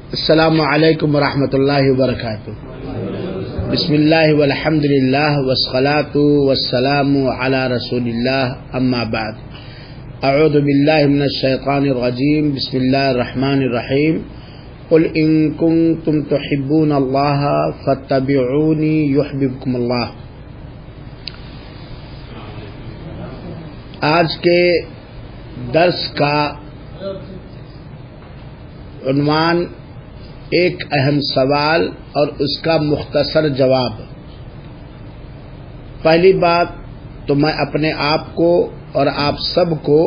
السلام علیکم ورحمۃ اللہ وبرکاتہ۔ بسم اللہ والحمد للہ والصلاۃ والسلام علی رسول اللہ، اما بعد، اعوذ باللہ من الشیطان الرجیم، بسم اللہ الرحمن الرحیم، قل ان کنتم تحبون اللہ فاتبعونی یحببکم اللہ۔ آج کے درس کا عنوان ایک اہم سوال اور اس کا مختصر جواب۔ پہلی بات تو میں اپنے آپ کو اور آپ سب کو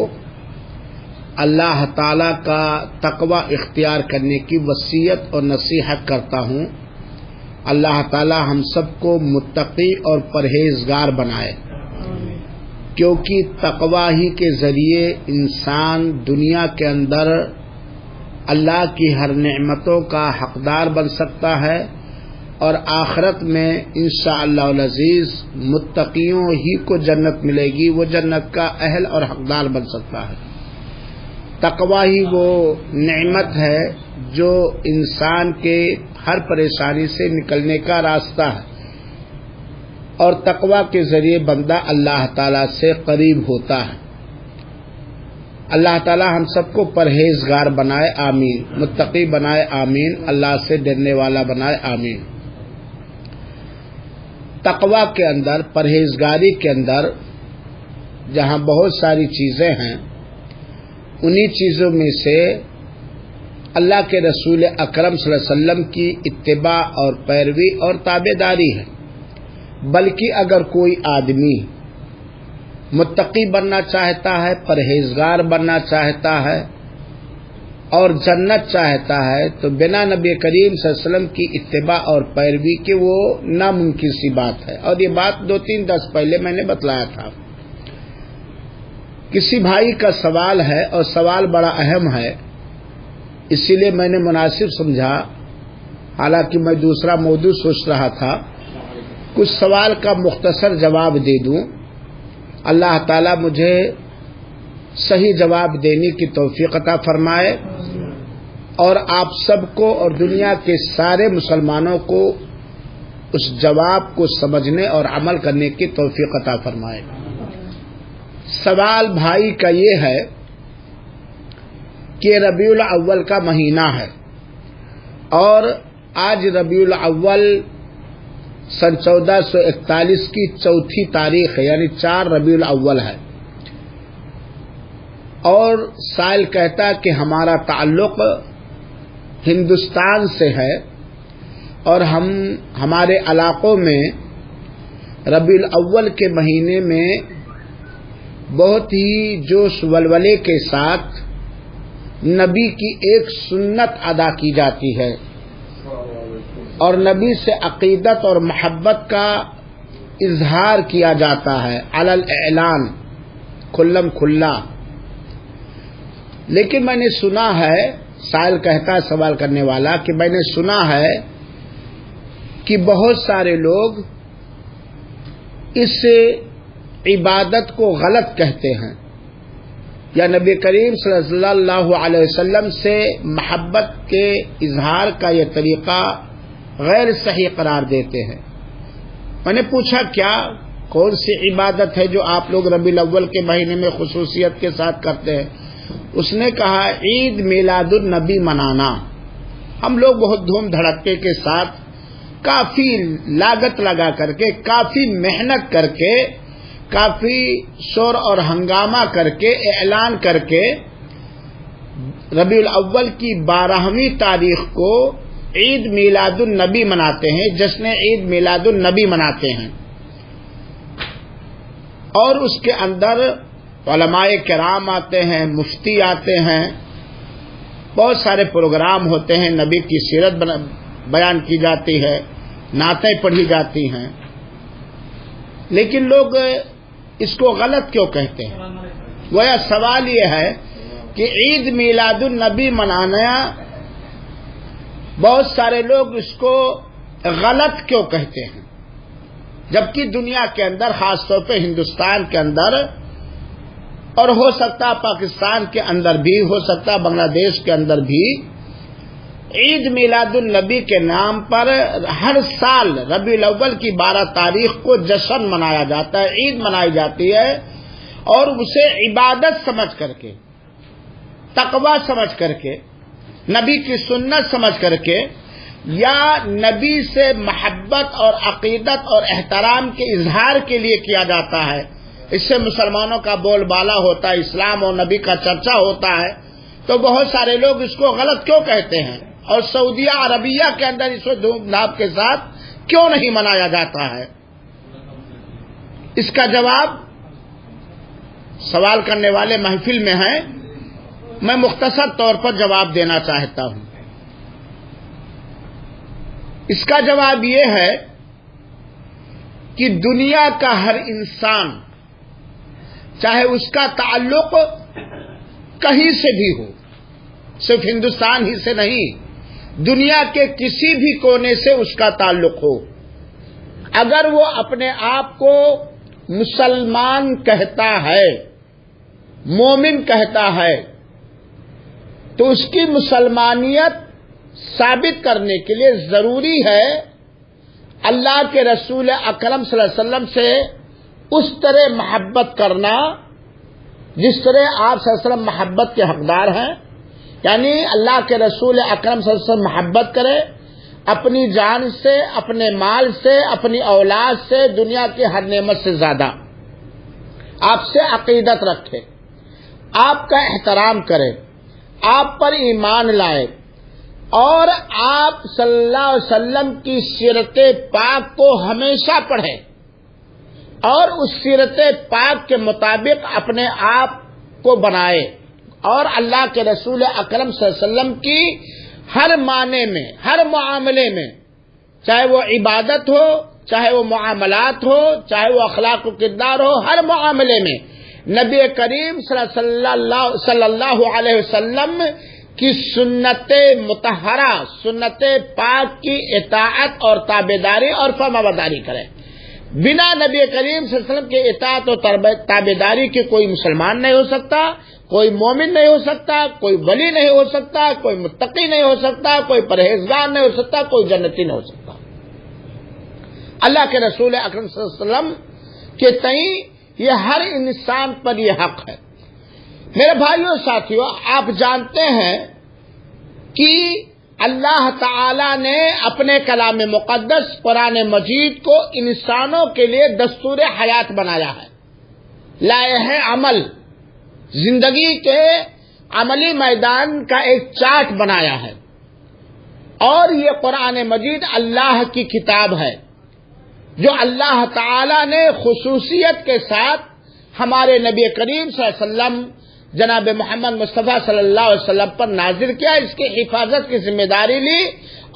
اللہ تعالی کا تقوی اختیار کرنے کی وصیت اور نصیحت کرتا ہوں۔ اللہ تعالی ہم سب کو متقی اور پرہیزگار بنائے، کیونکہ تقوی ہی کے ذریعے انسان دنیا کے اندر اللہ کی ہر نعمتوں کا حقدار بن سکتا ہے اور آخرت میں انشاءاللہ العزیز متقیوں ہی کو جنت ملے گی، وہ جنت کا اہل اور حقدار بن سکتا ہے۔ تقوی ہی وہ نعمت ہے جو انسان کے ہر پریشانی سے نکلنے کا راستہ ہے، اور تقوی کے ذریعے بندہ اللہ تعالی سے قریب ہوتا ہے۔ اللہ تعالی ہم سب کو پرہیزگار بنائے، آمین۔ متقی بنائے، آمین۔ اللہ سے ڈرنے والا بنائے، آمین۔ تقوی کے اندر، پرہیزگاری کے اندر جہاں بہت ساری چیزیں ہیں، انہی چیزوں میں سے اللہ کے رسول اکرم صلی اللہ علیہ وسلم کی اتباع اور پیروی اور تابعداری ہے۔ بلکہ اگر کوئی آدمی متقی بننا چاہتا ہے، پرہیزگار بننا چاہتا ہے اور جنت چاہتا ہے، تو بنا نبی کریم صلی اللہ علیہ وسلم کی اتباع اور پیروی کے وہ ناممکن سی بات ہے۔ اور یہ بات 2-3 درس پہلے میں نے بتلایا تھا۔ کسی بھائی کا سوال ہے اور سوال بڑا اہم ہے، اسی لیے میں نے مناسب سمجھا، حالانکہ میں دوسرا موضوع سوچ رہا تھا، کچھ سوال کا مختصر جواب دے دوں۔ اللہ تعالیٰ مجھے صحیح جواب دینے کی توفیق عطا فرمائے اور آپ سب کو اور دنیا کے سارے مسلمانوں کو اس جواب کو سمجھنے اور عمل کرنے کی توفیق عطا فرمائے۔ سوال بھائی کا یہ ہے کہ ربیع الاول کا مہینہ ہے اور آج ربیع الاول سن 1441 کی چوتھی تاریخ ہے، یعنی 4 ربیع الاول ہے، اور سائل کہتا کہ ہمارا تعلق ہندوستان سے ہے اور ہمارے علاقوں میں ربیع الاول کے مہینے میں بہت ہی جوش ولولے کے ساتھ نبی کی ایک سنت ادا کی جاتی ہے اور نبی سے عقیدت اور محبت کا اظہار کیا جاتا ہے علی الاعلان، کھلم کھلا۔ لیکن میں نے سنا ہے، سائل کہتا ہے سوال کرنے والا، کہ میں نے سنا ہے کہ بہت سارے لوگ اس عبادت کو غلط کہتے ہیں یا نبی کریم صلی اللہ علیہ وسلم سے محبت کے اظہار کا یہ طریقہ غیر صحیح قرار دیتے ہیں۔ میں نے پوچھا کیا، کون سی عبادت ہے جو آپ لوگ ربیع الاول کے مہینے میں خصوصیت کے ساتھ کرتے ہیں؟ اس نے کہا عید میلاد النبی منانا۔ ہم لوگ بہت دھوم دھڑکے کے ساتھ کافی لاگت لگا کر کے، کافی محنت کر کے، کافی شور اور ہنگامہ کر کے، اعلان کر کے ربیع الاول کی 12ویں تاریخ کو عید میلاد النبی مناتے ہیں، جشن عید میلاد النبی مناتے ہیں، اور اس کے اندر علماء کرام آتے ہیں، مفتی آتے ہیں، بہت سارے پروگرام ہوتے ہیں، نبی کی سیرت بیان کی جاتی ہے، نعتیں پڑھی جاتی ہیں۔ لیکن لوگ اس کو غلط کیوں کہتے ہیں؟ گویا سوال یہ ہے کہ عید میلاد النبی منانا بہت سارے لوگ اس کو غلط کیوں کہتے ہیں، جبکہ دنیا کے اندر، خاص طور پہ ہندوستان کے اندر، اور ہو سکتا پاکستان کے اندر بھی، ہو سکتا بنگلہ دیش کے اندر بھی، عید میلاد النبی کے نام پر ہر سال ربیع الاول کی 12 تاریخ کو جشن منایا جاتا ہے، عید منائی جاتی ہے، اور اسے عبادت سمجھ کر کے، تقوی سمجھ کر کے، نبی کی سنت سمجھ کر کے، یا نبی سے محبت اور عقیدت اور احترام کے اظہار کے لیے کیا جاتا ہے۔ اس سے مسلمانوں کا بول بالا ہوتا ہے، اسلام اور نبی کا چرچا ہوتا ہے، تو بہت سارے لوگ اس کو غلط کیوں کہتے ہیں، اور سعودیہ عربیہ کے اندر اس کو دھوم دھام کے ساتھ کیوں نہیں منایا جاتا ہے؟ اس کا جواب سوال کرنے والے محفل میں ہیں، میں مختصر طور پر جواب دینا چاہتا ہوں۔ اس کا جواب یہ ہے کہ دنیا کا ہر انسان، چاہے اس کا تعلق کہیں سے بھی ہو، صرف ہندوستان ہی سے نہیں، دنیا کے کسی بھی کونے سے اس کا تعلق ہو، اگر وہ اپنے آپ کو مسلمان کہتا ہے، مومن کہتا ہے، تو اس کی مسلمانیت ثابت کرنے کے لیے ضروری ہے اللہ کے رسول اکرم صلی اللہ علیہ وسلم سے اس طرح محبت کرنا جس طرح آپ صلی اللہ علیہ وسلم محبت کے حقدار ہیں، یعنی اللہ کے رسول اکرم صلی اللہ علیہ وسلم محبت کرے، اپنی جان سے، اپنے مال سے، اپنی اولاد سے، دنیا کی ہر نعمت سے زیادہ آپ سے عقیدت رکھے، آپ کا احترام کرے، آپ پر ایمان لائے، اور آپ صلی اللہ علیہ وسلم کی سیرت پاک کو ہمیشہ پڑھے، اور اس سیرت پاک کے مطابق اپنے آپ کو بنائے، اور اللہ کے رسول اکرم صلی اللہ علیہ وسلم کی ہر معنی میں، ہر معاملے میں، چاہے وہ عبادت ہو، چاہے وہ معاملات ہو، چاہے وہ اخلاق و کردار ہو، ہر معاملے میں نبی کریم صلی اللہ علیہ وسلم کی سنت مطہرہ، سنت پاک کی اطاعت اور تابعداری اور فرمانبرداری کرے۔ بنا نبی کریم صلی اللہ علیہ وسلم کے اطاعت اور تابعداری کے کوئی مسلمان نہیں ہو سکتا، کوئی مومن نہیں ہو سکتا، کوئی ولی نہیں ہو سکتا، کوئی متقی نہیں ہو سکتا، کوئی پرہیزگار نہیں ہو سکتا، کوئی جنتی نہیں ہو سکتا۔ اللہ کے رسول اکرم صلی اللہ علیہ وسلم کے تئیں یہ ہر انسان پر یہ حق ہے۔ میرے بھائیوں ساتھیوں، آپ جانتے ہیں کہ اللہ تعالی نے اپنے کلام مقدس قرآن مجید کو انسانوں کے لیے دستور حیات بنایا ہے، لائحہ عمل، زندگی کے عملی میدان کا ایک چارٹ بنایا ہے، اور یہ قرآن مجید اللہ کی کتاب ہے جو اللہ تعالی نے خصوصیت کے ساتھ ہمارے نبی کریم صلی اللہ علیہ وسلم جناب محمد مصطفیٰ صلی اللہ علیہ وسلم پر نازل کیا، اس کی حفاظت کی ذمہ داری لی،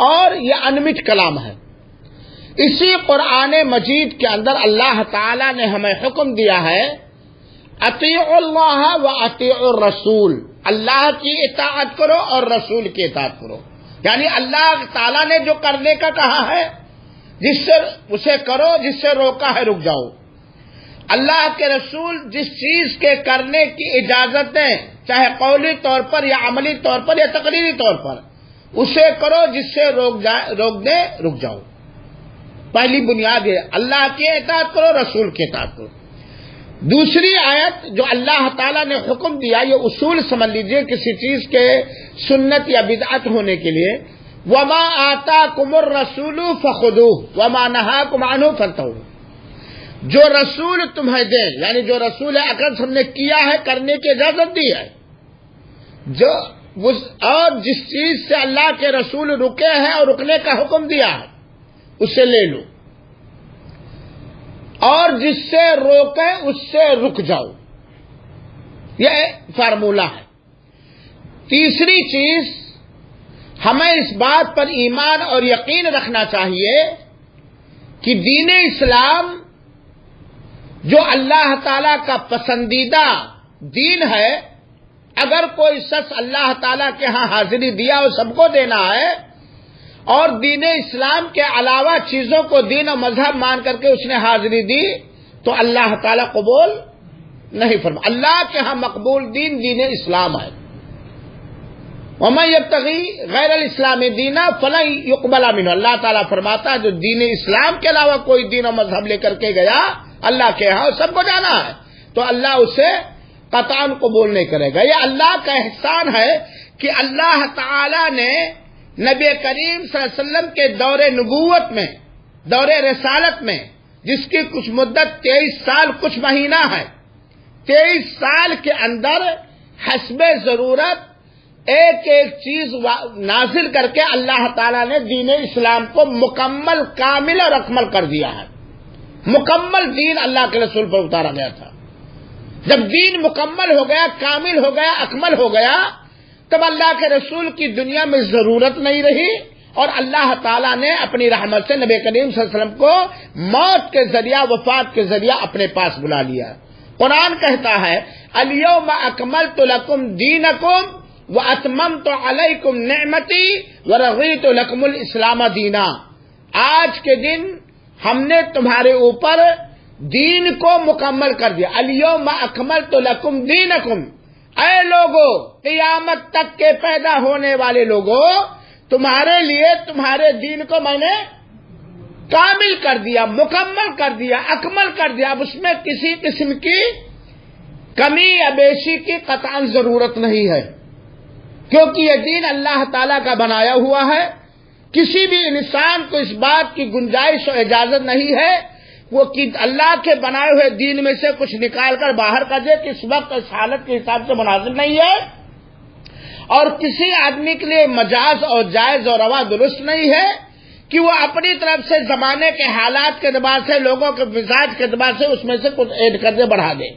اور یہ انمٹ کلام ہے۔ اسی قرآن مجید کے اندر اللہ تعالی نے ہمیں حکم دیا ہے، اطیعوا اللہ و اطیعوا الرسول، اللہ کی اطاعت کرو اور رسول کی اطاعت کرو، یعنی اللہ تعالی نے جو کرنے کا کہا ہے جس سے اسے کرو، جس سے روکا ہے رک جاؤ۔ اللہ کے رسول جس چیز کے کرنے کی اجازت دیں، چاہے قولی طور پر یا عملی طور پر یا تقریری طور پر، اسے کرو، جس سے روک دیں رک جاؤ۔ پہلی بنیاد ہے اللہ کی اطاعت کرو، رسول کی اطاعت کرو۔ دوسری آیت جو اللہ تعالیٰ نے حکم دیا، یہ اصول سمجھ لیجئے کسی چیز کے سنت یا بدعت ہونے کے لیے، وما آتاکم الرسول فخذوہ وما نہاکم عنہ فانتہوا، جو رسول تمہیں دے، یعنی جو رسول اکرم صلی اللہ علیہ وسلم نے کیا ہے، کرنے کی اجازت دی ہے، اور جس چیز سے اللہ کے رسول رکے ہیں اور رکنے کا حکم دیا ہے اسے لے لو، اور جس سے روکے اس سے رک جاؤ، یہ فارمولہ ہے۔ تیسری چیز، ہمیں اس بات پر ایمان اور یقین رکھنا چاہیے کہ دین اسلام جو اللہ تعالی کا پسندیدہ دین ہے، اگر کوئی شخص اللہ تعالیٰ کے ہاں حاضری دیا اور سب کو دینا ہے، اور دین اسلام کے علاوہ چیزوں کو دین و مذہب مان کر کے اس نے حاضری دی، تو اللہ تعالیٰ قبول نہیں فرما۔ اللہ کے ہاں مقبول دین دین اسلام ہے۔ وَمَن يَبْتَغِي غَيْرَ الْإِسْلَامِ دِينًا فَلَن يُقْبَلَ مِنْهُ، اللہ تعالیٰ فرماتا ہے جو دین اسلام کے علاوہ کوئی دین و مذہب لے کر کے گیا اللہ کے ہاں سب کو جانا ہے تو اللہ اسے قطعاً قبول نہیں کرے گا۔ یہ اللہ کا احسان ہے کہ اللہ تعالیٰ نے نبی کریم صلی اللہ علیہ وسلم کے دور نبوت میں، دور رسالت میں، جس کی کچھ مدت 23 سال کچھ مہینہ ہے، 23 سال کے اندر حسب ضرورت ایک ایک چیز نازل کر کے اللہ تعالیٰ نے دین اسلام کو مکمل، کامل اور اکمل کر دیا ہے۔ مکمل دین اللہ کے رسول پر اتارا گیا تھا۔ جب دین مکمل ہو گیا، کامل ہو گیا، اکمل ہو گیا، تب اللہ کے رسول کی دنیا میں ضرورت نہیں رہی اور اللہ تعالیٰ نے اپنی رحمت سے نبی کریم صلی اللہ علیہ وسلم کو موت کے ذریعہ، وفات کے ذریعہ اپنے پاس بلا لیا۔ قرآن کہتا ہے الیوم اکملت لکم دینکم واتممت علیکم نعمتی ورضیت لکم الاسلام دینا، آج کے دن ہم نے تمہارے اوپر دین کو مکمل کر دیا۔ الیوم اکملت لکم دینکم، اے لوگو، قیامت تک کے پیدا ہونے والے لوگو، تمہارے لیے تمہارے دین کو میں نے کامل کر دیا، مکمل کر دیا، اکمل کر دیا۔ اب اس میں کسی قسم کی کمی یا بیشی کی قطعاً ضرورت نہیں ہے، کیونکہ یہ دین اللہ تعالیٰ کا بنایا ہوا ہے۔ کسی بھی انسان کو اس بات کی گنجائش اور اجازت نہیں ہے وہ کہ اللہ کے بنائے ہوئے دین میں سے کچھ نکال کر باہر کر دے، کہ اس وقت اس حالت کے حساب سے مناسب نہیں ہے، اور کسی آدمی کے لیے مجاز اور جائز اور روا درست نہیں ہے کہ وہ اپنی طرف سے زمانے کے حالات کے اعتبار سے، لوگوں کے مزاج کے اعتبار سے اس میں سے کچھ ایڈ کر دے، بڑھا دے۔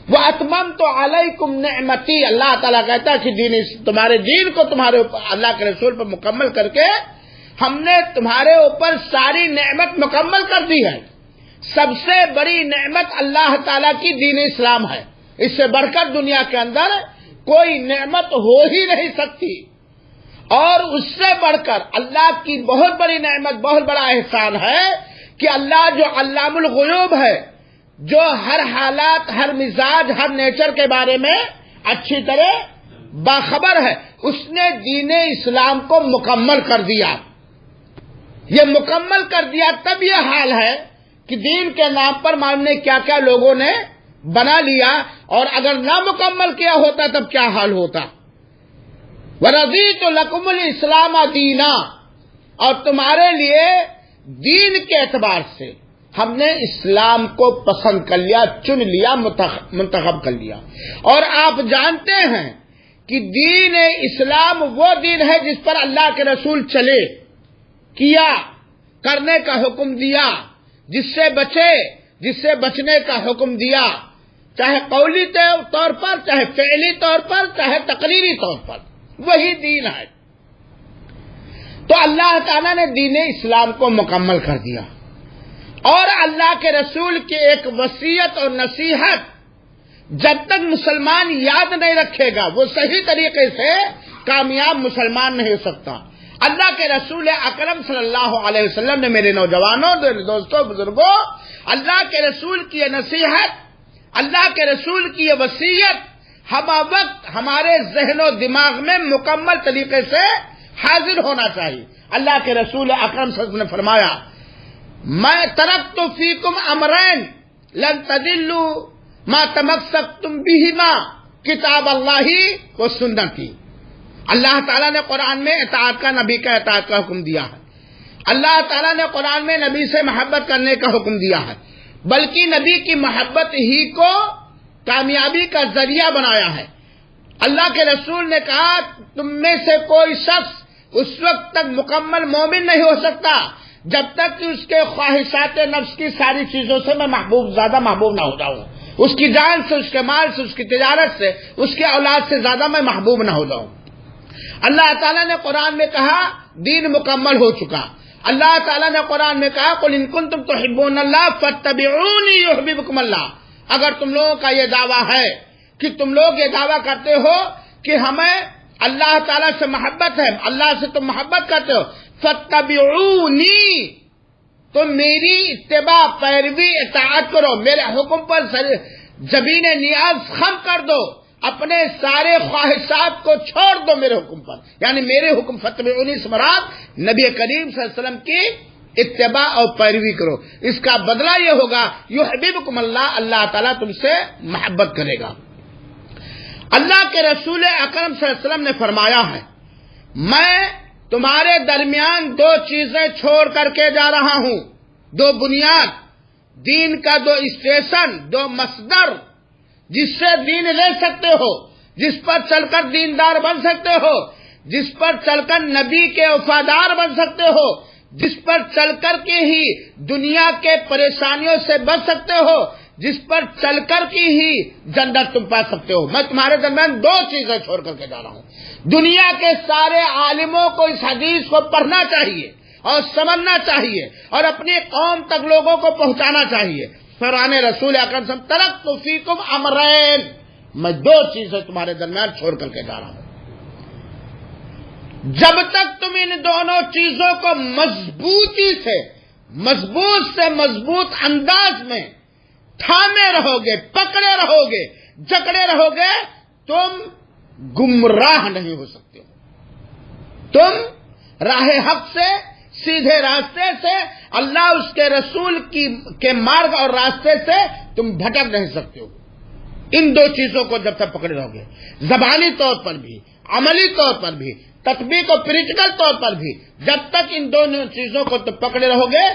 وَأَتْمَمْتُ عَلَيْكُمْ نِعْمَتِي، اللہ تعالیٰ کہتا ہے کہ تمہارے دین کو تمہارے اوپر اللہ کے رسول پر مکمل کر کے ہم نے تمہارے اوپر ساری نعمت مکمل کر دی ہے۔ سب سے بڑی نعمت اللہ تعالیٰ کی دین اسلام ہے، اس سے بڑھ کر دنیا کے اندر کوئی نعمت ہو ہی نہیں سکتی، اور اس سے بڑھ کر اللہ کی بہت بڑی نعمت، بہت بڑا احسان ہے کہ اللہ جو علام الغیوب ہے، جو ہر حالات، ہر مزاج، ہر نیچر کے بارے میں اچھی طرح باخبر ہے، اس نے دین اسلام کو مکمل کر دیا۔ یہ مکمل کر دیا تب یہ حال ہے کہ دین کے نام پر ماننے کیا کیا لوگوں نے بنا لیا، اور اگر نہ مکمل کیا ہوتا تب کیا حال ہوتا۔ وَرَضِيتُ لَكُمُ الْإِسْلَامَ دِينًا، اور تمہارے لیے دین کے اعتبار سے ہم نے اسلام کو پسند کر لیا، چن لیا، منتخب کر لیا۔ اور آپ جانتے ہیں کہ دین اسلام وہ دین ہے جس پر اللہ کے رسول چلے، کیا، کرنے کا حکم دیا، جس سے بچے، جس سے بچنے کا حکم دیا، چاہے قولی طور پر، چاہے فعلی طور پر، چاہے تقریری طور پر، وہی دین ہے۔ تو اللہ تعالیٰ نے دین اسلام کو مکمل کر دیا، اور اللہ کے رسول کی ایک وصیت اور نصیحت جب تک مسلمان یاد نہیں رکھے گا وہ صحیح طریقے سے کامیاب مسلمان نہیں ہو سکتا۔ اللہ کے رسول اکرم صلی اللہ علیہ وسلم نے، میرے نوجوانوں، دوستوں، بزرگوں، اللہ کے رسول کی یہ نصیحت، اللہ کے رسول کی یہ وصیت ہم وقت ہمارے ذہن و دماغ میں مکمل طریقے سے حاضر ہونا چاہیے۔ اللہ کے رسول اکرم صلی اللہ علیہ وسلم نے فرمایا، میں ترکت فیکم امرین لن تضلوا ما تمسکتم بہما کتاب اللہ و سنتی۔ اللہ تعالیٰ نے قرآن میں اطاعت کا، نبی کا اطاعت کا حکم دیا ہے۔ اللہ تعالیٰ نے قرآن میں نبی سے محبت کرنے کا حکم دیا ہے، بلکہ نبی کی محبت ہی کو کامیابی کا ذریعہ بنایا ہے۔ اللہ کے رسول نے کہا تم میں سے کوئی شخص اس وقت تک مکمل مومن نہیں ہو سکتا جب تک کہ اس کے خواہشات نفس کی ساری چیزوں سے میں زیادہ محبوب نہ ہو جاؤں، اس کی جان سے، اس کے مال سے، اس کی تجارت سے، اس کے اولاد سے زیادہ میں محبوب نہ ہو جاؤں۔ اللہ تعالیٰ نے قرآن میں کہا دین مکمل ہو چکا۔ اللہ تعالیٰ نے قرآن میں کہا قل ان کنتم تحبون اللہ فاتبعونی یحببکم اللہ۔ اگر تم لوگوں کا یہ دعویٰ ہے کہ تم لوگ یہ دعویٰ کرتے ہو کہ ہمیں اللہ تعالیٰ سے محبت ہے، اللہ سے تم محبت کرتے ہو، فاتبعونی، تم میری اتباع، پیروی، اطاعت کرو، میرے حکم پر زبین نیاز خم کر دو، اپنے سارے خواہشات کو چھوڑ دو میرے حکم پر، یعنی میرے حکم فتبعونی سے مراد نبی کریم صلی اللہ علیہ وسلم کی اتباع اور پیروی کرو، اس کا بدلہ یہ ہوگا یحببکم اللہ، اللہ تعالیٰ تم سے محبت کرے گا۔ اللہ کے رسول اکرم صلی اللہ علیہ وسلم نے فرمایا ہے میں تمہارے درمیان دو چیزیں چھوڑ کر کے جا رہا ہوں، دو بنیاد، دین کا دو اسٹیشن، دو مصدر جس سے دین لے سکتے ہو، جس پر چل کر دیندار بن سکتے ہو، جس پر چل کر نبی کے وفادار بن سکتے ہو، جس پر چل کر کے ہی دنیا کے پریشانیوں سے بچ سکتے ہو، جس پر چل کر کے ہی جنت تم پا سکتے ہو۔ میں تمہارے درمیان دو چیزیں چھوڑ کر کے جا رہا ہوں۔ دنیا کے سارے عالموں کو اس حدیث کو پڑھنا چاہیے اور سمجھنا چاہیے اور اپنی قوم تک لوگوں کو پہنچانا چاہیے۔ فرمان رسول اکرم صلی اللہ علیہ وسلم ترکت فیکم امرین، میں دو چیزیں تمہارے درمیان چھوڑ کر کے جا رہا ہوں۔ جب تک تم ان دونوں چیزوں کو مضبوطی سے مضبوط انداز میں تھامے رہو گے، پکڑے رہو گے، جکڑے رہو گے، تم گمراہ نہیں ہو سکتے ہو۔ تم راہ حق سے، سیدھے راستے سے، اللہ اس کے رسول کے مارگ اور راستے سے تم بھٹک نہیں سکتے ہو۔ ان دو چیزوں کو جب تک پکڑے رہو گے، زبانی طور پر بھی، عملی طور پر بھی، تطبیق اور پریکٹیکل طور پر بھی، جب تک ان دونوں چیزوں کو تم پکڑے رہو گے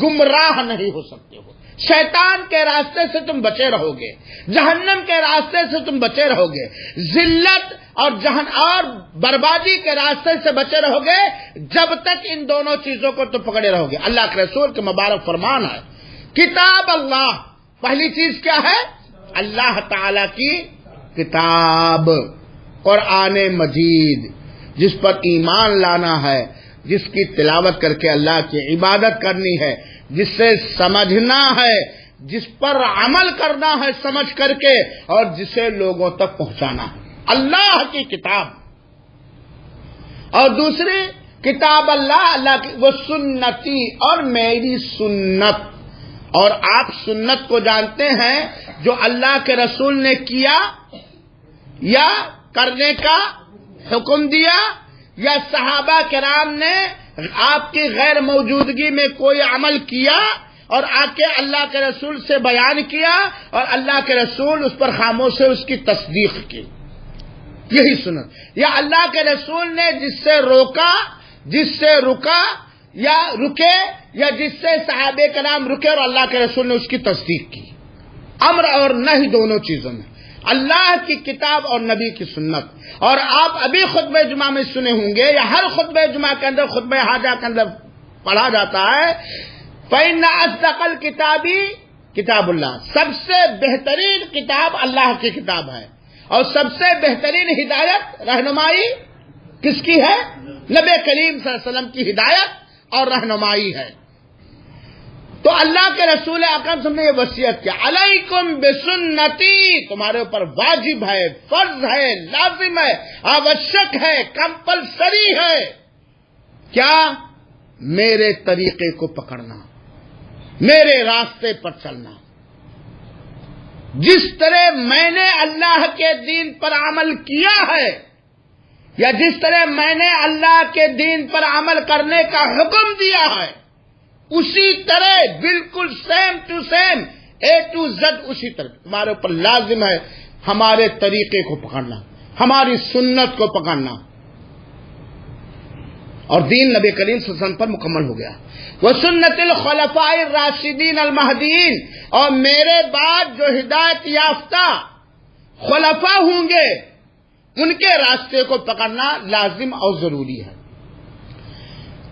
گمراہ نہیں ہو سکتے ہو۔ شیطان کے راستے سے تم بچے رہو گے، جہنم کے راستے سے تم بچے رہو گے، ذلت اور بربادی کے راستے سے بچے رہو گے جب تک ان دونوں چیزوں کو تم پکڑے رہو گے۔ اللہ کے رسول کے مبارک فرمان ہے کتاب اللہ، پہلی چیز کیا ہے؟ اللہ تعالی کی کتاب، قرآن مجید، جس پر ایمان لانا ہے، جس کی تلاوت کر کے اللہ کی عبادت کرنی ہے، جس سے سمجھنا ہے، جس پر عمل کرنا ہے سمجھ کر کے، اور جسے لوگوں تک پہنچانا ہے، اللہ کی کتاب۔ اور دوسری کتاب اللہ کی وہ سنتی، اور میری سنت۔ اور آپ سنت کو جانتے ہیں جو اللہ کے رسول نے کیا یا کرنے کا حکم دیا، یا صحابہ کرام نے آپ کی غیر موجودگی میں کوئی عمل کیا اور آ کے اللہ کے رسول سے بیان کیا اور اللہ کے رسول اس پر خاموش سے اس کی تصدیق کی، یہی سنت۔ یا اللہ کے رسول نے جس سے روکا، جس سے رکا یا رکے، یا جس سے صحابہ کرام رکے اور اللہ کے رسول نے اس کی تصدیق کی۔ امر اور نہی دونوں چیزوں میں اللہ کی کتاب اور نبی کی سنت۔ اور آپ ابھی خطبہ جمعہ میں سنے ہوں گے، یا ہر خطبہ جمعہ کے اندر، خطبہ حاجہ کے اندر پڑھا جاتا ہے فَإِنَّ أَصْدَقَ الْكِتَابِ کتاب اللہ، سب سے بہترین کتاب اللہ کی کتاب ہے، اور سب سے بہترین ہدایت، رہنمائی کس کی ہے؟ نبی کریم صلی اللہ علیہ وسلم کی ہدایت اور رہنمائی ہے۔ تو اللہ کے رسول اکرم صلی اللہ علیہ وسلم نے یہ وصیت کیا، علیکم بسنتی، تمہارے اوپر واجب ہے، فرض ہے، لازم ہے، آوشک ہے، کمپلسری ہے، کیا؟ میرے طریقے کو پکڑنا، میرے راستے پر چلنا۔ جس طرح میں نے اللہ کے دین پر عمل کیا ہے، یا جس طرح میں نے اللہ کے دین پر عمل کرنے کا حکم دیا ہے، اسی طرح بالکل same to same, A to Z, اسی طرح تمہارے اوپر لازم ہے ہمارے طریقے کو پکڑنا، ہماری سنت کو پکڑنا۔ اور دین نبی کریم صلی اللہ علیہ وسلم پر مکمل ہو گیا۔ وَسُنَّةِ الْخُلَفَاءِ الرَّاشِدِينَ الْمَهْدِيِّينَ، اور میرے بعد جو ہدایت یافتہ خلفاء ہوں گے ان کے راستے کو پکڑنا لازم اور ضروری ہے۔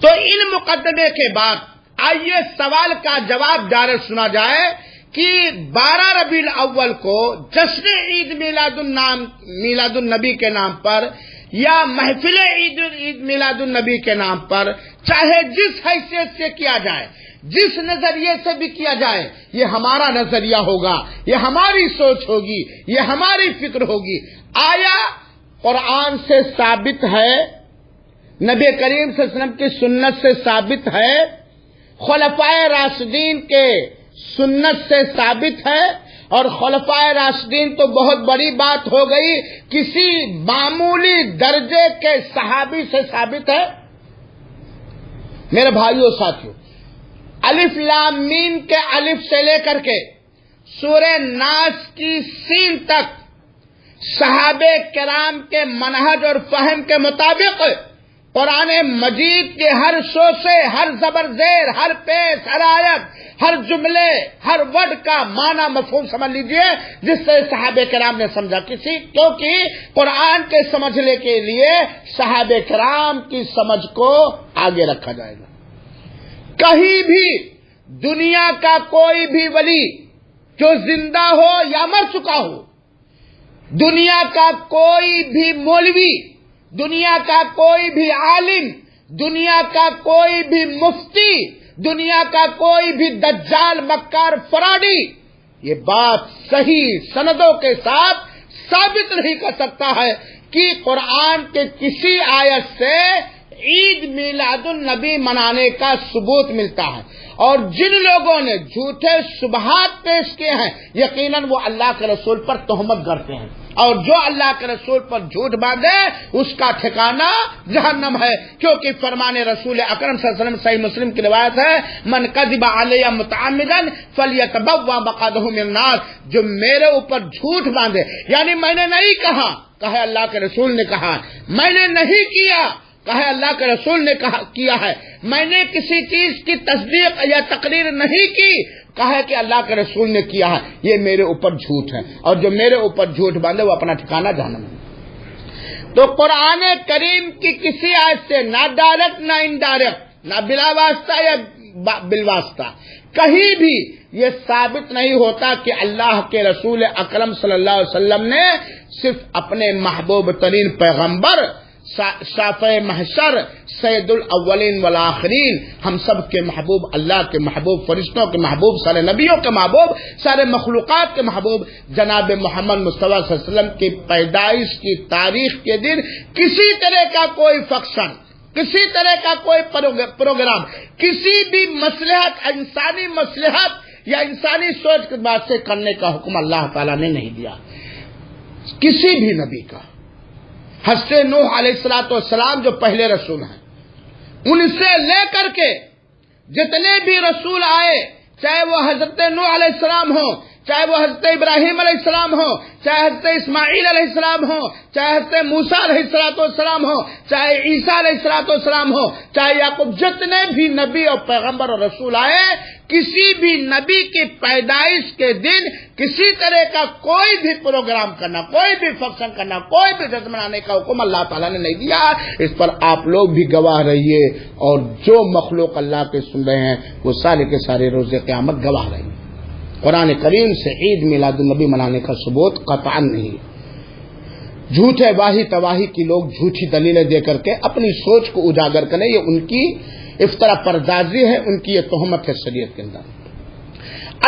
تو ان مقدمے کے بعد آئیے سوال کا جواب ڈائریکٹ سنا جائے کہ 12 ربیع الاول کو جشن عید میلاد النبی کے نام پر، یا محفل عید میلاد النبی کے نام پر، چاہے جس حیثیت سے کیا جائے، جس نظریے سے بھی کیا جائے، یہ ہمارا نظریہ ہوگا، یہ ہماری سوچ ہوگی، یہ ہماری فکر ہوگی۔ آیا قرآن سے ثابت ہے، نبی کریم صلی اللہ علیہ وسلم کی سنت سے ثابت ہے، خلفائے راشدین کے سنت سے ثابت ہے، اور خلفائے راشدین تو بہت بڑی بات ہو گئی، کسی معمولی درجے کے صحابی سے ثابت ہے؟ میرے بھائیوں ساتھیوں، الف لام میم کے الف سے لے کر کے سورہ ناس کی سین تک صحابہ کرام کے منہج اور فہم کے مطابق قرآن مجید کے ہر شوشے، ہر زبر زیر، ہر پیش، ہر آیت، ہر جملے، ہر ورڈ کا معنی مفہوم سمجھ لیجئے جس سے صحابہ کرام نے سمجھا، کیونکہ قرآن کے سمجھنے کے لیے صحابہ کرام کی سمجھ کو آگے رکھا جائے گا۔ کہیں بھی دنیا کا کوئی بھی ولی جو زندہ ہو یا مر چکا ہو، دنیا کا کوئی بھی مولوی، دنیا کا کوئی بھی عالم، دنیا کا کوئی بھی مفتی، دنیا کا کوئی بھی دجال، مکار، فراڈی یہ بات صحیح سندوں کے ساتھ ثابت نہیں کر سکتا ہے کہ قرآن کے کسی آیت سے عید میلاد النبی منانے کا ثبوت ملتا ہے۔ اور جن لوگوں نے جھوٹے شبہات پیش کیے ہیں یقیناً وہ اللہ کے رسول پر تہمت کرتے ہیں، اور جو اللہ کے رسول پر جھوٹ باندھے اس کا ٹھکانہ جہنم ہے، کیونکہ فرمان رسول اکرم صلی اللہ علیہ وسلم صحیح مسلم کی روایت ہے، من کذب علی متعمدا فلیتبوأ مقعدہ من النار، جو میرے اوپر جھوٹ باندھے، یعنی میں نے نہیں کہا، کہے اللہ کے رسول نے کہا، میں نے نہیں کیا، کہے اللہ کے رسول نے کیا ہے، میں نے کسی چیز کی تصدیق یا تقریر نہیں کی، کہا کہ اللہ کے رسول نے کیا ہے، یہ میرے اوپر جھوٹ ہے، اور جو میرے اوپر جھوٹ باندھے وہ اپنا ٹھکانہ جہنم ہے۔ تو قرآن کریم کی کسی آیت سے نہ ڈائریکٹ نہ انڈائریکٹ، نہ بلا واسطہ یا بالواسطہ کہیں بھی یہ ثابت نہیں ہوتا کہ اللہ کے رسول اکرم صلی اللہ علیہ وسلم نے صرف اپنے محبوب ترین پیغمبر، شافع محشر، سید الاولین والآخرین، ہم سب کے محبوب، اللہ کے محبوب، فرشتوں کے محبوب، سارے نبیوں کے محبوب، سارے مخلوقات کے محبوب جناب محمد مصطفیٰ صلی اللہ علیہ وسلم کی پیدائش کی تاریخ کے دن کسی طرح کا کوئی فنکشن، کسی طرح کا کوئی پروگرام، کسی بھی مصلحت، انسانی مصلحت یا انسانی سوچ کے بعد سے کرنے کا حکم اللہ تعالیٰ نے نہیں دیا کسی بھی نبی کا۔ حضرت نوح علیہ السلام جو پہلے رسول ہیں، ان سے لے کر کے جتنے بھی رسول آئے، چاہے وہ حضرت نوح علیہ السلام ہو، چاہے وہ حضرت ابراہیم علیہ السلام ہو، چاہے حضرت اسماعیل علیہ السلام ہو، چاہے حضرت موسیٰ علیہ السلام ہو، چاہے عیسیٰ علیہ السلام ہو، چاہے یعقوب، جتنے بھی نبی اور پیغمبر اور رسول آئے، کسی بھی نبی کی پیدائش کے دن کسی طرح کا کوئی بھی پروگرام کرنا، کوئی بھی فنکشن کرنا، کوئی بھی جشن منانے کا حکم اللہ تعالیٰ نے نہیں دیا۔ اس پر آپ لوگ بھی گواہ رہیے، اور جو مخلوق اللہ کے سن رہے ہیں وہ سارے کے سارے روز قیامت گواہ رہیں گے۔ قرآن کریم سے عید میلاد النبی منانے کا ثبوت قطعا نہیں۔ جھوٹے واہی تواہی کی لوگ جھوٹی دلیلیں دے کر کے اپنی سوچ کو اجاگر کریں، یہ ان کی افطرا پردازی ہے، ان کی یہ تہمت ہے شریعت کے اندر۔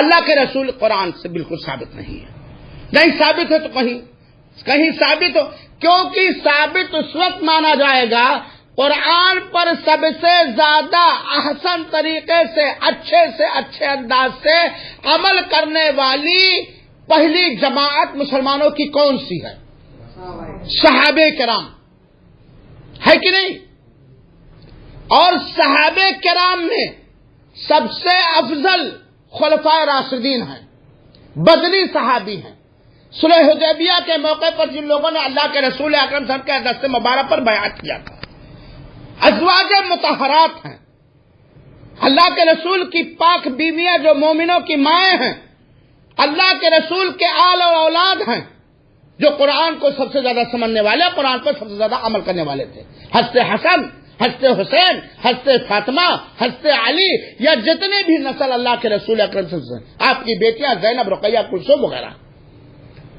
اللہ کے رسول قرآن سے بالکل ثابت نہیں ہے، نہیں ثابت ہے تو کہیں ثابت ہو، کیونکہ ثابت اس وقت مانا جائے گا قرآن پر سب سے زیادہ احسن طریقے سے اچھے انداز سے عمل کرنے والی پہلی جماعت مسلمانوں کی کون سی ہے؟ صحابہ کرام، ہے کہ نہیں؟ اور صحابہ کرام میں سب سے افضل خلفائے راشدین ہیں، بدنی صحابی ہیں۔ صلح حدیبیہ کے موقع پر جن لوگوں نے اللہ کے رسول اکرم صلی اللہ علیہ وسلم کے دست مبارک پر بیعت کیا تھا، ازواج مطہرات ہیں، اللہ کے رسول کی پاک بیویاں جو مومنوں کی مائیں ہیں، اللہ کے رسول کے آل اور اولاد ہیں، جو قرآن کو سب سے زیادہ سمجھنے والے، قرآن پر سب سے زیادہ عمل کرنے والے تھے۔ حضرت حسن، حضرت حسین، حضرت فاطمہ، حضرت علی، یا جتنے بھی نسل اللہ کے رسول اکرم صلی اللہ علیہ وسلم، آپ کی بیٹیاں زینب، رقیہ، کلثوم وغیرہ،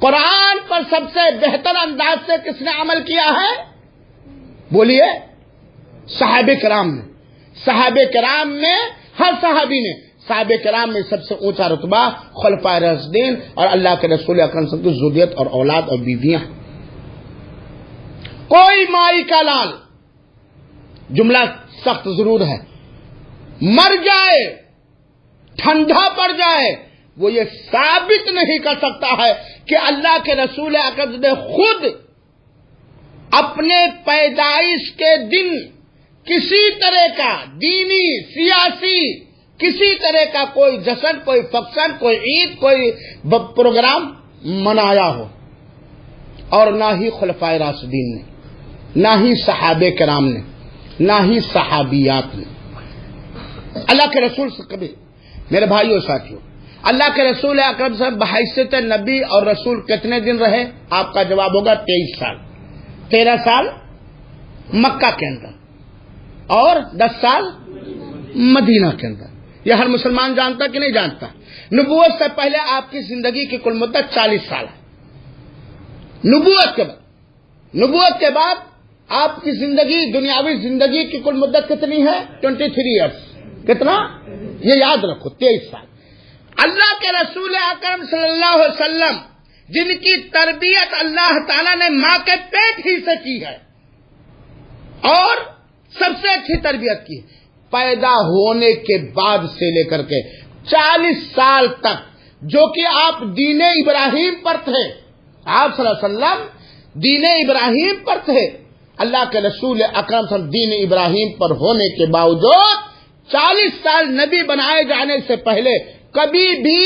قرآن پر سب سے بہتر انداز سے کس نے عمل کیا ہے؟ بولیے، صحابہ کرام نے۔ صحابہ کرام میں ہر صحابی نے، صحابہ کرام میں سب سے اونچا رتبہ خلفائے راشدین اور اللہ کے رسول اکرم صلی اللہ علیہ وسلم کی ذریت اور اولاد اور بیویاں۔ کوئی مائی کا لال، جملہ سخت ضرور ہے، مر جائے، ٹھنڈا پڑ جائے، وہ یہ ثابت نہیں کر سکتا ہے کہ اللہ کے رسول اکرم نے خود اپنے پیدائش کے دن کسی طرح کا دینی سیاسی کسی طرح کا کوئی جشن کوئی فنکشن کوئی عید کوئی پروگرام منایا ہو، اور نہ ہی خلفائے راشدین نے، نہ ہی صحابہ کرام نے، نہ ہی صحابیات نے۔ اللہ کے رسول سے کبھی، میرے بھائیوں ساتھیوں، اللہ کے رسول اکرم صاحب بحیثیت نبی اور رسول کتنے دن رہے؟ آپ کا جواب ہوگا 23 سال۔ 13 سال مکہ کے اندر اور 10 سال مدینہ کے اندر۔ یہ ہر مسلمان جانتا کہ نہیں جانتا؟ نبوت سے پہلے آپ کی زندگی کی کل مدت 40 سال ہے۔ نبوت کے بعد آپ کی زندگی، دنیاوی زندگی کی کل مدت کتنی ہے؟ 23 ایئرس۔ کتنا؟ یہ یاد رکھو، 23 سال۔ اللہ کے رسول اکرم صلی اللہ علیہ وسلم جن کی تربیت اللہ تعالیٰ نے ماں کے پیٹ ہی سے کی ہے، اور سب سے اچھی تربیت کی، پیدا ہونے کے بعد سے لے کر کے 40 سال تک، جو کہ آپ دین ابراہیم پر تھے، آپ صلی اللہ علیہ وسلم دین ابراہیم پر تھے، اللہ کے رسول اکرم صلی اللہ علیہ وسلم دین ابراہیم پر ہونے کے باوجود 40 سال نبی بنائے جانے سے پہلے کبھی بھی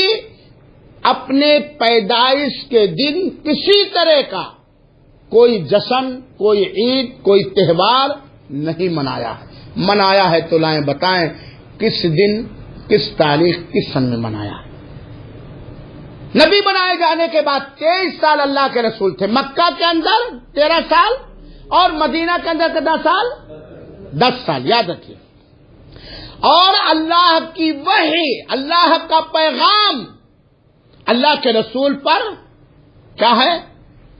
اپنے پیدائش کے دن کسی طرح کا کوئی جشن، کوئی عید، کوئی تہوار نہیں منایا ہے۔ منایا ہے تو لائیں بتائیں کس دن، کس تاریخ، کس سن میں منایا ہے؟ نبی بنائے جانے کے بعد 23 سال اللہ کے رسول تھے، مکہ کے اندر 13 سال اور مدینہ کے اندر کتنا سال؟ 10 سال، یاد رکھیے۔ اور اللہ کی وحی، اللہ کا پیغام اللہ کے رسول پر کیا ہے؟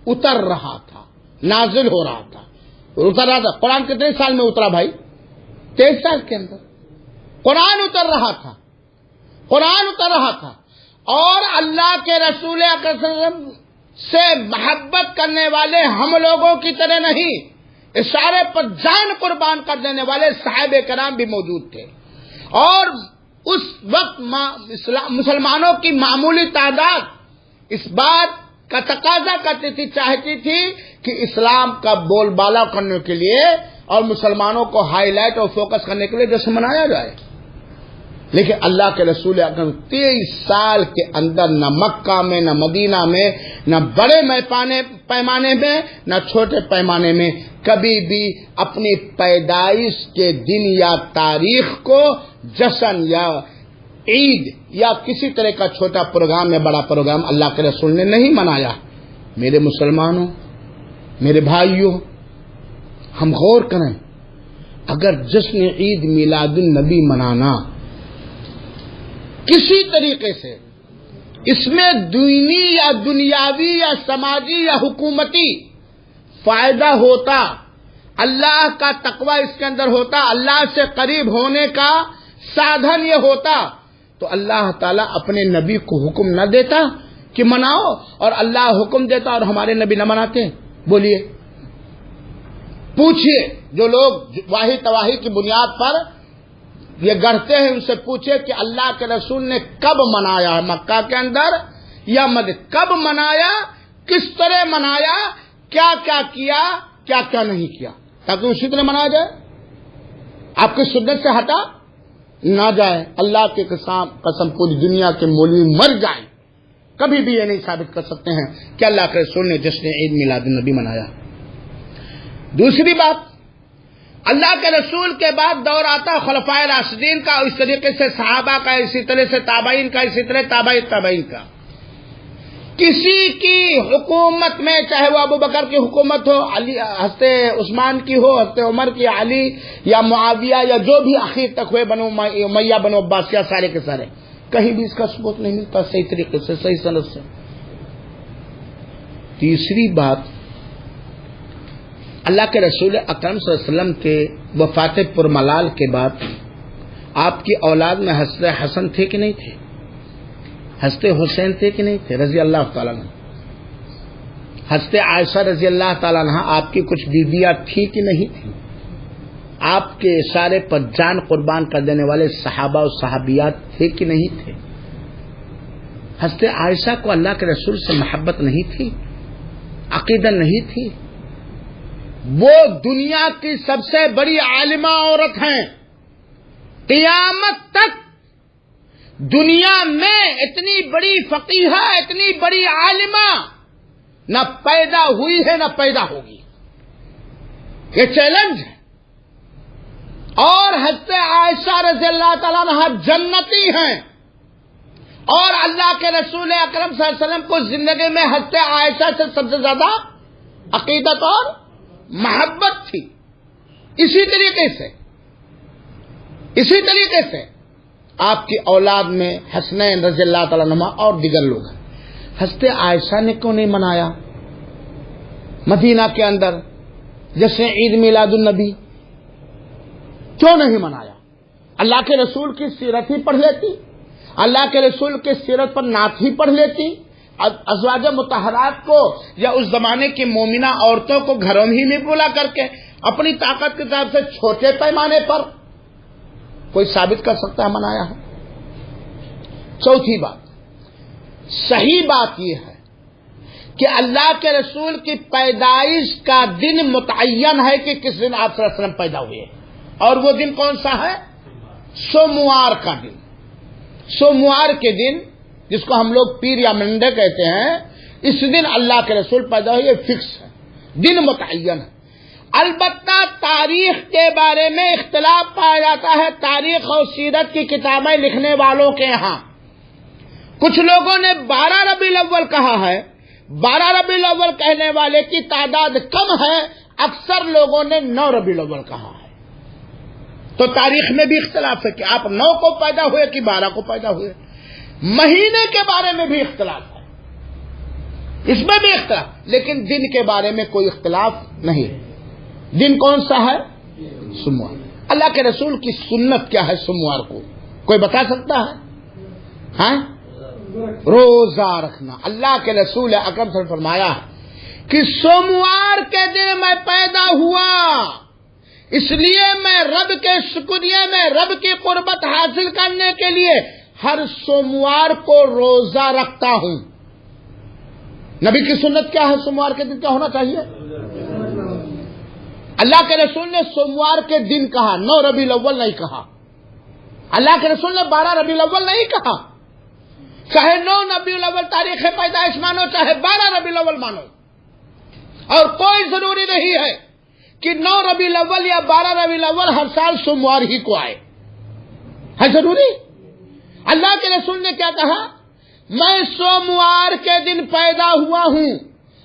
اتر رہا تھا، نازل ہو رہا تھا، اتر رہا تھا۔ قرآن کتنے سال میں اترا بھائی؟ 23 سال کے اندر قرآن اتر رہا تھا، قرآن اتر رہا تھا۔ اور اللہ کے رسول اکرم صلی اللہ علیہ وسلم سے محبت کرنے والے ہم لوگوں کی طرح نہیں، اشارے پر جان قربان کر دینے والے صحابہ کرام بھی موجود تھے، اور اس وقت مسلمانوں کی معمولی تعداد اس بات کا تقاضا کرتی تھی، چاہتی تھی کہ اسلام کا بول بالا کرنے کے لیے اور مسلمانوں کو ہائی لائٹ اور فوکس کرنے کے لیے جشن منایا جائے۔ لیکن اللہ کے رسول اکرم 23 سال کے اندر نہ مکہ میں، نہ مدینہ میں، نہ بڑے پیمانے میں، نہ چھوٹے پیمانے میں کبھی بھی اپنی پیدائش کے دن یا تاریخ کو جشن یا عید یا کسی طرح کا چھوٹا پروگرام یا بڑا پروگرام اللہ کے رسول نے نہیں منایا۔ میرے مسلمانوں، میرے بھائیوں، ہم غور کریں، اگر جشن عید میلاد النبی منانا کسی طریقے سے اس میں دینی یا دنیاوی یا سماجی یا حکومتی فائدہ ہوتا، اللہ کا تقوی اس کے اندر ہوتا، اللہ سے قریب ہونے کا سادھن یہ ہوتا، تو اللہ تعالیٰ اپنے نبی کو حکم نہ دیتا کہ مناؤ، اور اللہ حکم دیتا اور ہمارے نبی نہ مناتے؟ بولیے، پوچھئے جو لوگ واہی تواہی کی بنیاد پر یہ گڑھتے ہیں، ان سے پوچھے کہ اللہ کے رسول نے کب منایا ہے مکہ کے اندر یا کب منایا، کس طرح منایا، کیا کیا کیا، کیا کیا نہیں کیا، تاکہ اسی طرح منایا جائے، آپ کی سنت سے ہٹا نہ جائے۔ اللہ کی قسم پوری دنیا کے مولوی مر جائیں، کبھی بھی یہ نہیں ثابت کر سکتے ہیں کہ اللہ کے رسول نے جشن عید میلاد النبی منایا۔ دوسری بات، اللہ کے رسول کے بعد دور آتا خلفائے راشدین کا، اس طریقے سے صحابہ کا، اسی طرح سے تابعین کا، اسی طرح تابعین کا۔ کسی کی حکومت میں، چاہے وہ ابو بکر کی حکومت ہو، حضرت عثمان کی ہو، حضرت عمر کی، علی یا معاویہ یا جو بھی آخر تک ہوئے، بنو امیہ، بنو عباسیہ، سارے کے سارے، کہیں بھی اس کا ثبوت نہیں ملتا صحیح طریقے سے، صحیح سند سے۔ تیسری بات، اللہ کے رسول اکرم صلی اللہ علیہ وسلم کے وفات پرملال کے بعد آپ کی اولاد میں حضرت حسن تھے کہ نہیں تھے؟ حضرت حسین تھے کہ نہیں تھے رضی اللہ تعالیٰ عنہ؟ حضرت عائشہ رضی اللہ تعالیٰ عنہ آپ کی کچھ بیویاں تھی کہ نہیں تھی؟ آپ کے اشارے پر جان قربان کر دینے والے صحابہ و صحابیات تھے کہ نہیں تھے؟ حضرت عائشہ کو اللہ کے رسول سے محبت نہیں تھی، عقیدہ نہیں تھی؟ وہ دنیا کی سب سے بڑی عالمہ عورت ہیں، قیامت تک دنیا میں اتنی بڑی فقیہہ، اتنی بڑی عالمہ نہ پیدا ہوئی ہے نہ پیدا ہوگی، یہ چیلنج ہے۔ اور حضرت عائشہ رضی اللہ تعالیٰ عنہا جنتی ہیں، اور اللہ کے رسول اکرم صلی اللہ علیہ وسلم کو زندگی میں حضرت عائشہ سے سب سے زیادہ عقیدت اور محبت تھی۔ اسی طریقے سے آپ کی اولاد میں حسنین رضی اللہ تعالیٰ عنہما اور دیگر لوگ ہیں۔ حضرت عائشہ نے کیوں نہیں منایا مدینہ کے اندر جیسے عید میلاد النبی؟ کیوں نہیں منایا؟ اللہ کے رسول کی سیرت ہی پڑھ لیتی، اللہ کے رسول کے سیرت پر نعت ہی پڑھ لیتی، ازواج مطہرات کو یا اس زمانے کی مومنہ عورتوں کو گھروں ہی میں بلا کر کے اپنی طاقت کے طرف سے چھوٹے پیمانے پر کوئی ثابت کر سکتا ہے منایا ہے؟ چوتھی بات، صحیح بات یہ ہے کہ اللہ کے رسول کی پیدائش کا دن متعین ہے کہ کس دن آپ صلی اللہ علیہ وسلم پیدا ہوئے، اور وہ دن کون سا ہے؟ سوموار کا دن۔ سوموار کے دن، جس کو ہم لوگ پیر یا منڈے کہتے ہیں، اس دن اللہ کے رسول پیدا ہوئے، یہ فکس ہے، دن متعین ہے۔ البتہ تاریخ کے بارے میں اختلاف پایا جاتا ہے تاریخ اور سیرت کی کتابیں لکھنے والوں کے ہاں۔ کچھ لوگوں نے 12 ربیع الاول کہا ہے، 12 ربیع الاول کہنے والے کی تعداد کم ہے، اکثر لوگوں نے 9 ربیع الاول کہا ہے۔ تو تاریخ میں بھی اختلاف ہے کہ آپ 9 کو پیدا ہوئے کہ 12 کو پیدا ہوئے۔ مہینے کے بارے میں بھی اختلاف ہے، اس میں بھی اختلاف، لیکن دن کے بارے میں کوئی اختلاف نہیں۔ دن کون سا ہے؟ سوموار۔ اللہ کے رسول کی سنت کیا ہے سوموار کو؟ کوئی بتا سکتا ہے؟ ہاں، روزہ رکھنا۔ اللہ کے رسول اکرم صلی اللہ علیہ وسلم فرمایا کہ سوموار کے دن میں پیدا ہوا، اس لیے میں رب کے شکریہ میں رب کی قربت حاصل کرنے کے لیے ہر سوموار کو روزہ رکھتا ہوں۔ نبی کی سنت کیا ہے؟ سوموار کے دن کیا ہونا چاہیے؟ اللہ کے رسول نے سوموار کے دن کہا، 9 ربیع الاول نہیں کہا۔ اللہ کے رسول نے 12 ربیع الاول نہیں کہا۔ چاہے 9 ربیع الاول تاریخ پیدائش مانو، چاہے 12 ربیع الاول مانو، اور کوئی ضروری نہیں ہے کہ 9 ربیع الاول یا 12 ربیع الاول ہر سال سوموار ہی کو آئے، ہے ضروری؟ اللہ کے رسول نے کیا کہا؟ میں سوموار کے دن پیدا ہوا ہوں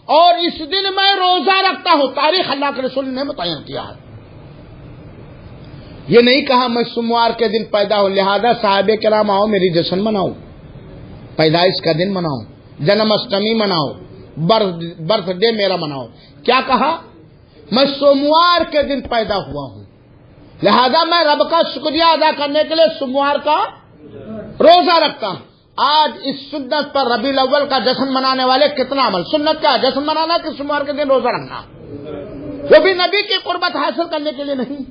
اور اس دن میں روزہ رکھتا ہوں۔ تاریخ اللہ کے رسول نے متعین کیا ہے۔ یہ نہیں کہا میں سوموار کے دن پیدا ہوں لہذا صحابہ کرام آؤ میری جشن مناؤ، پیدائش کا دن مناؤ، جنم اشٹمی مناؤ، برتھ ڈے میرا مناؤ۔ کیا کہا؟ میں سوموار کے دن پیدا ہوا ہوں لہذا میں رب کا شکریہ ادا کرنے کے لیے سوموار کا روزہ رکھتا ہوں۔ آج اس سنت پر ربیع الاول کا جشن منانے والے کتنا عمل؟ سنت کا جشن منانا کہ سوموار کے دن روزہ رکھنا؟ وہ بھی نبی کی قربت حاصل کرنے کے لیے نہیں،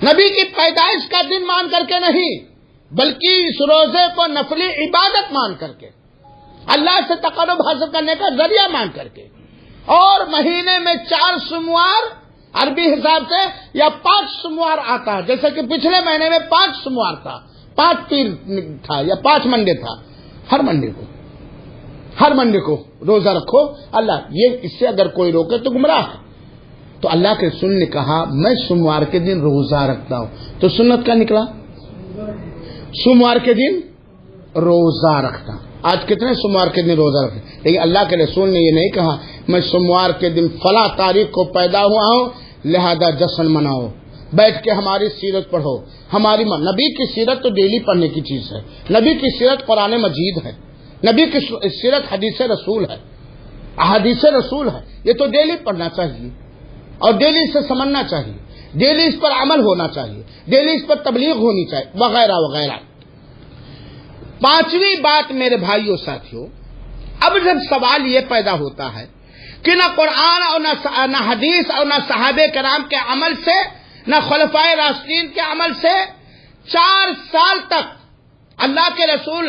نبی کی پیدائش کا دن مان کر کے نہیں، بلکہ اس روزے کو نفلی عبادت مان کر کے، اللہ سے تقرب حاصل کرنے کا ذریعہ مان کر کے۔ اور مہینے میں 4 سوموار عربی حساب سے یا 5 سوموار آتا ہے، جیسے کہ پچھلے مہینے میں 5 سوموار تھا، 5 پیر تھا یا 5 منڈے تھا۔ ہر منڈے کو روزہ رکھو۔ اللہ یہ اس سے اگر کوئی روکے تو گمراہ ہے۔ تو اللہ کے رسول نے کہا میں سوموار کے دن روزہ رکھتا ہوں، تو سنت کا نکلا سوموار کے دن روزہ رکھتا ہوں۔ آج کتنے سوموار کے دن روزہ رکھتے ہیں، لیکن اللہ کے رسول نے یہ نہیں کہا میں سوموار کے دن فلاں تاریخ کو پیدا ہوا ہوں لہذا جشن مناؤ، بیٹھ کے ہماری سیرت پڑھو۔ ہماری نبی کی سیرت تو ڈیلی پڑھنے کی چیز ہے، نبی کی سیرت قرآن مجید ہے، نبی کی سیرت حدیث رسول ہے، احادیث رسول ہے، یہ تو ڈیلی پڑھنا چاہیے اور ڈیلی سے سمجھنا چاہیے، ڈیلی اس پر عمل ہونا چاہیے، ڈیلی اس پر تبلیغ ہونی چاہیے، وغیرہ وغیرہ۔ 5ویں بات میرے بھائیوں ساتھیوں، اب جب سوال یہ پیدا ہوتا ہے کہ نہ قرآن اور نہ حدیث اور نہ صحابہ کرام کے عمل سے نہ خلفائے راشدین کے عمل سے 4 سال تک اللہ کے رسول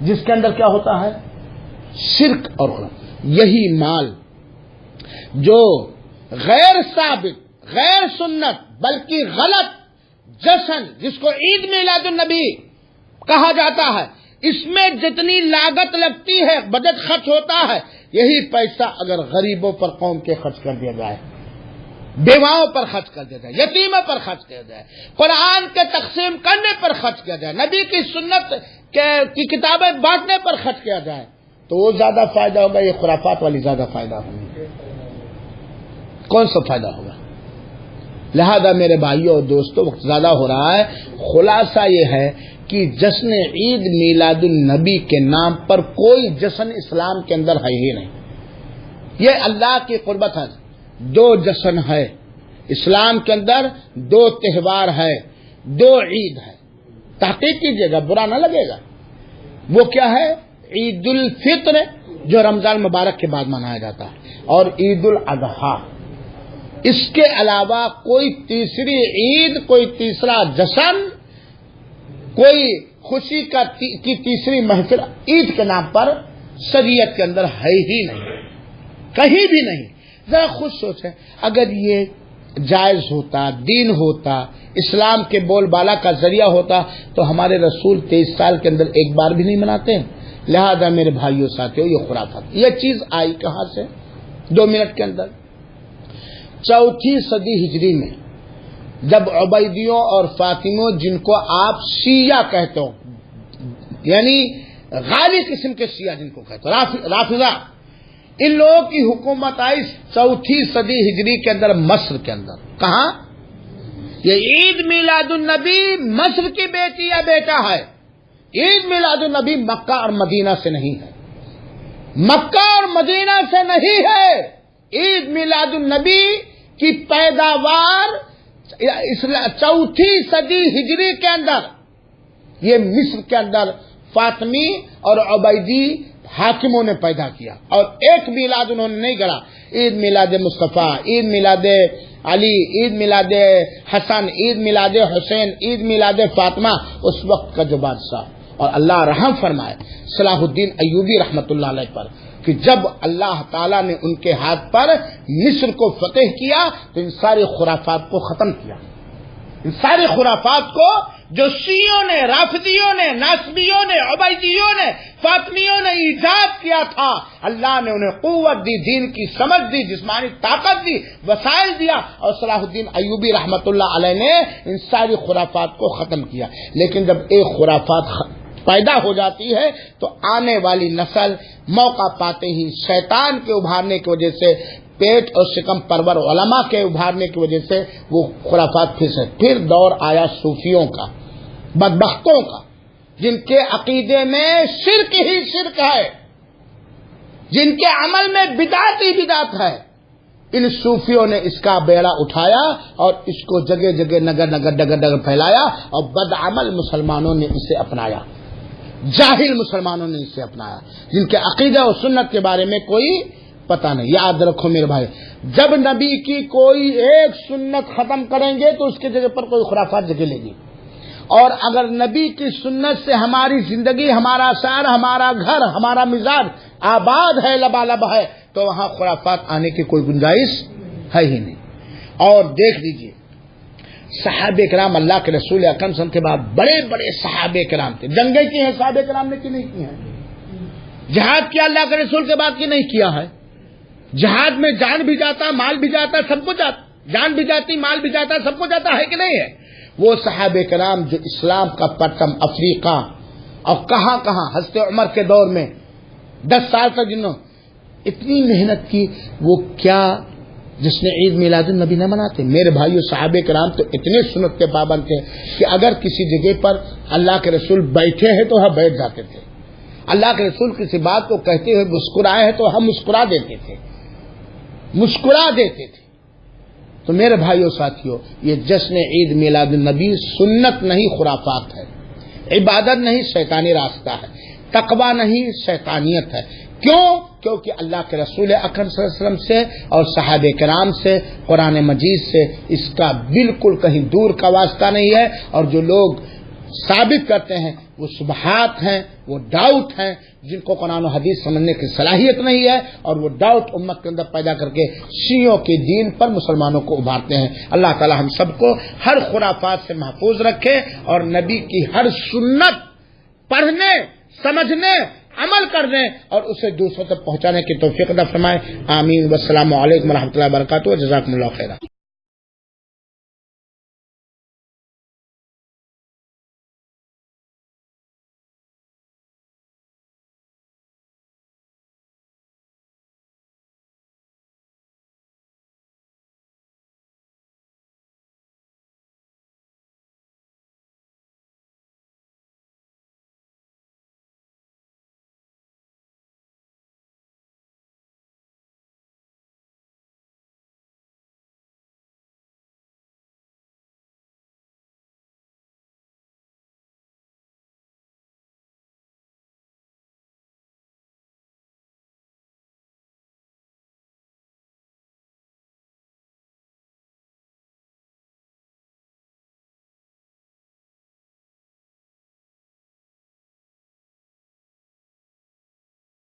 جس کے اندر کیا ہوتا ہے؟ شرک اور خرافات. یہی مال جو غیر ثابت، غیر سنت بلکہ غلط جشن جس کو عید میلاد النبی کہا جاتا ہے، اس میں جتنی لاگت لگتی ہے، بجٹ خرچ ہوتا ہے، یہی پیسہ اگر غریبوں پر قوم کے خرچ کر دیا جائے، بیواؤں پر خرچ کر دیا جائے، یتیموں پر خرچ کیا جائے، قرآن کے تقسیم کرنے پر خرچ کیا جائے، نبی کی سنت کی کتابیں بانٹنے پر خرچ کیا جائے، تو وہ زیادہ فائدہ ہوگا، یہ خرافات والی زیادہ فائدہ ہوگی؟ کون سا فائدہ ہوگا؟ لہذا میرے بھائیوں اور دوستوں، وقت زیادہ ہو رہا ہے. خلاصہ یہ ہے کہ جشن عید میلاد النبی کے نام پر کوئی جشن اسلام کے اندر ہے ہی نہیں. یہ اللہ کی قربت ہے. 2 جشن ہے اسلام کے اندر، 2 تہوار ہے، 2 عید ہے. تحقیق کیجئے گا، برا نہ لگے گا. وہ کیا ہے؟ عید الفطر جو رمضان مبارک کے بعد منایا جاتا ہے، اور عید الاضحیٰ. اس کے علاوہ کوئی تیسری عید، کوئی تیسرا جشن، کوئی خوشی کی تیسری محفل عید کے نام پر شریعت کے اندر ہے ہی نہیں، کہیں بھی نہیں. ذرا خود سوچیں، اگر یہ جائز ہوتا، دین ہوتا، اسلام کے بول بالا کا ذریعہ ہوتا، تو ہمارے رسول 23 سال کے اندر ایک بار بھی نہیں مناتے. لہذا میرے بھائیوں ساتھیوں، یہ خرافات، یہ چیز آئی کہاں سے؟ 2 منٹ کے اندر. 4 صدی ہجری میں جب عبیدیوں اور فاطمیوں، جن کو آپ شیعہ کہتے ہو، یعنی غالی قسم کے شیعہ جن کو کہتے ہو، رافضہ، ان لوگوں کی حکومت آئی 4 صدی ہجری کے اندر مصر کے اندر. کہاں؟ یہ عید میلاد النبی مصر کی بیٹی یا بیٹا ہے. عید میلاد النبی مکہ اور مدینہ سے نہیں ہے، مکہ اور مدینہ سے نہیں ہے. عید میلاد النبی کی پیداوار 4 صدی ہجری کے اندر یہ مصر کے اندر فاطمی اور عبیدی حاکموں نے پیدا کیا، اور ایک میلاد انہوں نے نہیں گڑا. عید میلاد مصطفیٰ، عید میلاد علی، عید میلاد حسن، عید میلاد حسین، عید میلاد فاطمہ، اس وقت کا جو بادشاہ، اور اللہ رحم فرمائے صلاح الدین ایوبی رحمت اللہ علیہ پر، کہ جب اللہ تعالیٰ نے ان کے ہاتھ پر مصر کو فتح کیا تو ان ساری خرافات کو ختم کیا. ان ساری خرافات کو جو شیعوں نے، رافضیوں نے، ناصبیوں نے، عبیدیوں نے، فاطمیوں نے ایجاد کیا تھا، اللہ نے انہیں قوت دی، دین کی سمجھ دی، جسمانی طاقت دی، وسائل دیا، اور صلاح الدین ایوبی رحمت اللہ علیہ نے ان ساری خرافات کو ختم کیا. لیکن جب ایک خرافات پیدا ہو جاتی ہے تو آنے والی نسل موقع پاتے ہی شیطان کے ابھارنے کی وجہ سے، پیٹ اور شکم پرور علماء کے ابھارنے کی وجہ سے وہ خرافات پھر دور آیا صوفیوں کا، بدبختوں کا، جن کے عقیدے میں شرک ہی شرک ہے، جن کے عمل میں بدعت ہی بدعت ہے. ان صوفیوں نے اس کا بیڑا اٹھایا اور اس کو جگہ جگہ نگر نگر ڈگر ڈگر پھیلایا، اور بدعمل مسلمانوں نے اسے اپنایا، جاہل مسلمانوں نے اسے اپنایا، جن کے عقیدہ اور سنت کے بارے میں کوئی پتہ نہیں. یاد رکھو میرے بھائی، جب نبی کی کوئی ایک سنت ختم کریں گے تو اس کی جگہ پر کوئی خرافات جگہ لے گی، اور اگر نبی کی سنت سے ہماری زندگی، ہمارا شہر، ہمارا گھر، ہمارا مزاج آباد ہے، لبالب ہے، تو وہاں خرافات آنے کی کوئی گنجائش ہے ہی نہیں. اور دیکھ لیجئے صحابہ کرام، اللہ کے رسول اکرم صلی اللہ علیہ وسلم کے بعد بڑے بڑے صحابہ کرام تھے. جنگیں کی ہیں صحابہ کرام نے، کی نہیں کی ہیں؟ جہاد کیا اللہ کے رسول کے بعد کی نہیں کیا ہے؟ جہاد میں جان بھی جاتا، مال بھی جاتا، سب کچھ جاتا، جان بھی جاتی، مال بھی جاتا، سب کچھ جاتا ہے کہ نہیں ہے؟ وہ صحابہ کرام جو اسلام کا پرچم افریقہ اور کہاں کہاں، حضرت عمر کے دور میں 10 سال تک جنہوں اتنی محنت کی، وہ کیا جس نے عید میلاد النبی نہ مناتے؟ میرے بھائیو، صحابہ کرام تو اتنے سنت کے پابند تھے کہ اگر کسی جگہ پر اللہ کے رسول بیٹھے ہیں تو وہاں بیٹھ جاتے تھے. اللہ کے رسول کسی بات کو کہتے ہوئے مسکرائے ہیں تو ہم مسکرا دیتے تھے، مسکرا دیتے تھے. تو میرے بھائیو ساتھیو، یہ جشن عید میلاد النبی سنت نہیں، خرافات ہے، عبادت نہیں، شیطانی راستہ ہے، تقوی نہیں، شیطانیت ہے. کیوں؟ کیونکہ اللہ کے رسول اکرم صلی اللہ علیہ وسلم سے اور صحابہ کرام سے، قرآن مجید سے اس کا بالکل کہیں دور کا واسطہ نہیں ہے. اور جو لوگ ثابت کرتے ہیں وہ شبہات ہیں، وہ ڈاؤٹ ہیں جن کو قرآن و حدیث سمجھنے کی صلاحیت نہیں ہے، اور وہ ڈاؤٹ امت کے اندر پیدا کر کے شیعوں کے دین پر مسلمانوں کو ابھارتے ہیں۔ اللہ تعالی ہم سب کو ہر خرافات سے محفوظ رکھے اور نبی کی ہر سنت پڑھنے، سمجھنے، عمل کرنے اور اسے دوسروں تک پہنچانے کی توفیق عطا فرمائے۔ آمین۔ والسلام علیکم ورحمۃ اللہ وبرکاتہ۔ جزاکم اللہ خیرا۔